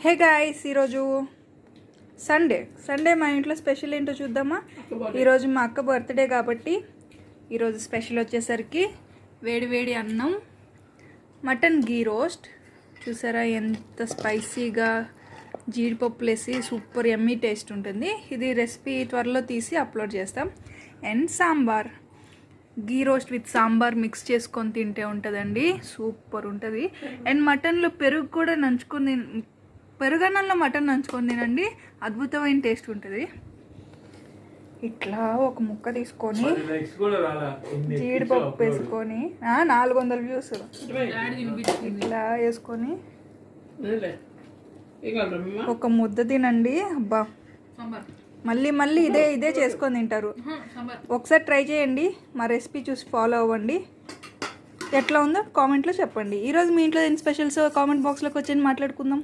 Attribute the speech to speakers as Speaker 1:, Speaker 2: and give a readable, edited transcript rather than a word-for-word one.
Speaker 1: Hey guys, ఈరోజు Sunday మా ఇంట్లో స్పెషల్ ఏంటో చూద్దామా. ఈరోజు మా అక్క బర్త్డే కాబట్టి ఈరోజు స్పెషల్ వచ్చేసరికి వేడి అన్నం, మటన్ గీ రోస్ట్. చూసారా ఎంత స్పైసీగా జీడిపప్పులు వేసి సూపర్ యమ్మీ టేస్ట్ ఉంటుంది. ఇది రెసిపీ త్వరలో తీసి అప్లోడ్ చేస్తాం. And sambar, ghee roast with sambar mix చేసుకొని తింటే ఉంటుందండి, సూపర్ ఉంటుంది. అండ్ మటన్లో పెరుగు కూడా నంచుకొని, పెరుగన్నంలో మటన్ నంచుకొని తినండి, అద్భుతమైన టేస్ట్ ఉంటుంది. ఇట్లా ఒక ముక్క తీసుకొని జీడిపప్పు వేసుకొని 400 వ్యూస్ ఇట్లా వేసుకొని ఒక ముద్ద తినండి. అబ్బా, మళ్ళీ ఇదే చేసుకొని తింటారు. ఒకసారి ట్రై చేయండి, మా రెసిపీ చూసి ఫాలో అవ్వండి. ఎట్లా ఉందో కామెంట్లో చెప్పండి. ఈరోజు మీ ఇంట్లో ఏం స్పెషల్స్ కామెంట్ బాక్స్లోకి వచ్చి మాట్లాడుకుందాం.